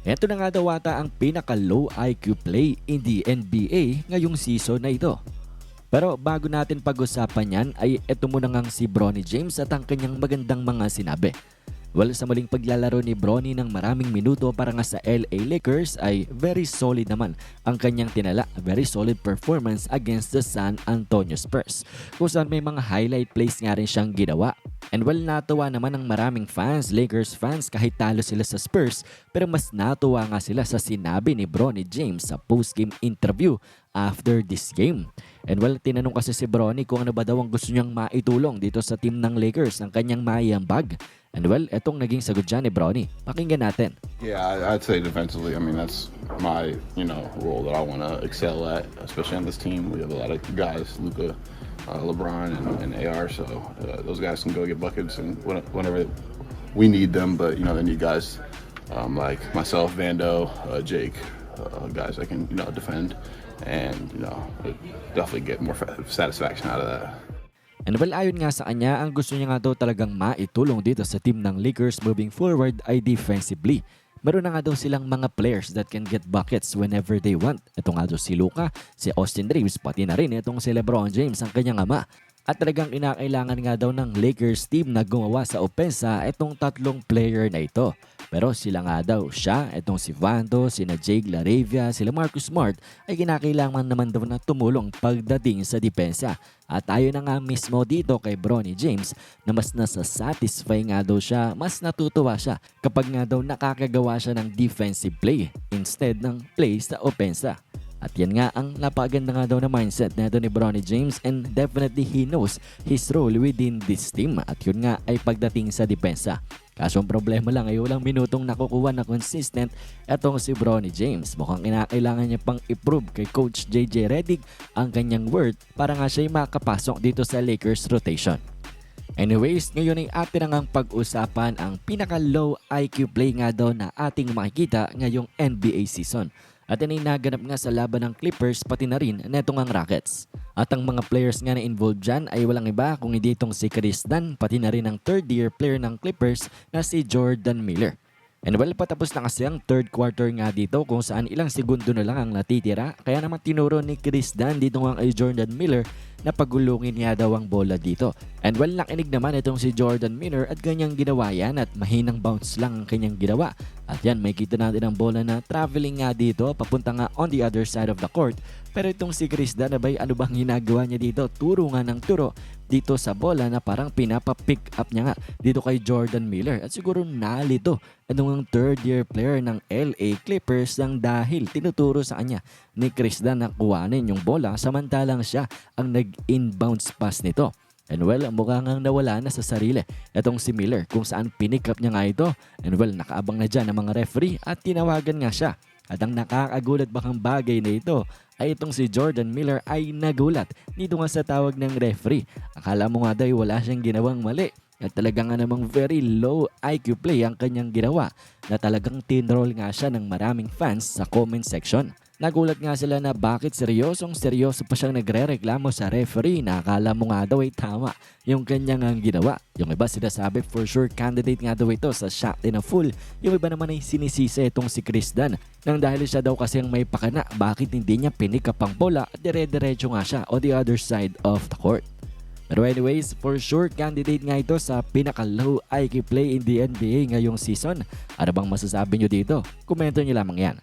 Ito na nga daw ata ang pinaka-low IQ play in the NBA ngayong season na ito. Pero bago natin pag-usapan yan ay eto muna ngang si Bronny James at ang kanyang magandang mga sinabi. Well, sa muling paglalaro ni Bronny ng maraming minuto para nga sa LA Lakers ay very solid naman ang kanyang tinala. Very solid performance against the San Antonio Spurs, kung saan may mga highlight plays nga rin siyang ginawa. And well, natuwa naman ang maraming fans, Lakers fans, kahit talo sila sa Spurs, pero mas natuwa nga sila sa sinabi ni Bronny James sa post-game interview after this game. And well, tinanong kasi si Bronny kung ano ba daw ang gusto niyang maitulong dito sa team ng Lakers, ang kanyang maiambag. And well, etong naging sagot dyan ni Bronny. Pakinggan natin. Yeah, I'd say defensively. I mean, that's my, role that I want to excel at, especially on this team. We have a lot of guys, Luka, LeBron, and AR, so those guys can go get buckets and whenever we need them. But, they need guys like myself, Vando, Jake, guys that can, defend and, definitely get more satisfaction out of that. And well, ayon nga sa kanya, ang gusto niya nga daw talagang maitulong dito sa team ng Lakers moving forward ay defensively. Meron na nga daw silang mga players that can get buckets whenever they want. Ito nga daw si Luka, si Austin Reeves, pati na rin itong si LeBron James, ang kanyang ama. At talagang inakailangan nga daw ng Lakers team na gumawa sa opensa itong tatlong player na ito. Pero sila nga daw, siya, itong si Vando, sina Jake LaRavia, sila Marcus Smart ay kinakailangan naman daw na tumulong pagdating sa depensa. At ayon na nga mismo dito kay Bronny James na mas nasa-satisfy nga daw siya, mas natutuwa siya kapag nga daw nakakagawa siya ng defensive play instead ng play sa opensa. At yan nga ang napakaganda nga daw na mindset na ito ni Bronny James, and definitely he knows his role within this team, at yun nga ay pagdating sa depensa. Kaso ang problema lang ay walang minutong nakukuha na consistent etong si Bronny James. Mukhang kinakailangan niya pang improve kay Coach JJ Redick ang kanyang worth para nga siya'y makapasok dito sa Lakers rotation. Anyways, ngayon ay atin na ngang pag-usapan ang pinaka-low IQ play nga daw na ating makikita ngayong NBA season. At yan ay naganap nga sa laban ng Clippers pati na rin netong ang Rockets. At ang mga players nga na involved dyan ay walang iba kung hindi itong si Chris Dunn pati na rin ang third year player ng Clippers na si Jordan Miller. And well, patapos na kasi ang third quarter nga dito kung saan ilang segundo na lang ang natitira. Kaya naman tinuro ni Chris Dunn dito nga kay Jordan Miller na pagulungin niya daw ang bola dito. And well, nakinig naman itong si Jordan Miller at kanyang ginawa yan at mahinang bounce lang ang kanyang ginawa. At yan, may kita natin ang bola na traveling nga dito papunta nga on the other side of the court. Pero itong si Chris Dunn, ano bang ginagawa niya dito? Turo nga ng turo dito sa bola na parang pinapa-pick up niya nga dito kay Jordan Miller. At siguro nalito ang third year player ng LA Clippers nang dahil tinuturo sa kanya ni Chris Dunn na kuhanin yung bola samantalang siya ang nag-inbounds pass nito. And well, mukha ngang nawala na sa sarili itong si Miller kung saan pinick up niya nga ito. And well, nakaabang na dyan ang mga referee at tinawagan nga siya. At ang nakakagulat bakang bagay na ito ay itong si Jordan Miller ay nagulat dito nga sa tawag ng referee. Akala mo nga daw wala siyang ginawang mali. At talagang nga namang very low IQ play ang kanyang ginawa na talagang tinroll nga siya ng maraming fans sa comment section. Nagulat nga sila na bakit seryoso pa siyang nagre-reklamo sa referee na akala mo nga daw ay tama yung kanyang ang ginawa. Yung iba sinasabi for sure candidate nga daw ito sa shot in a full. Yung iba naman ay sinisisi itong si Chris Dunn nang dahil siya daw kasi ang may pakana bakit hindi niya pinik up ang bola at dire-diretso nga siya on the other side of the court. Pero anyways, for sure candidate nga ito sa pinaka-low IQ play in the NBA ngayong season. Ano bang masasabi nyo dito? Komento nyo lamang yan.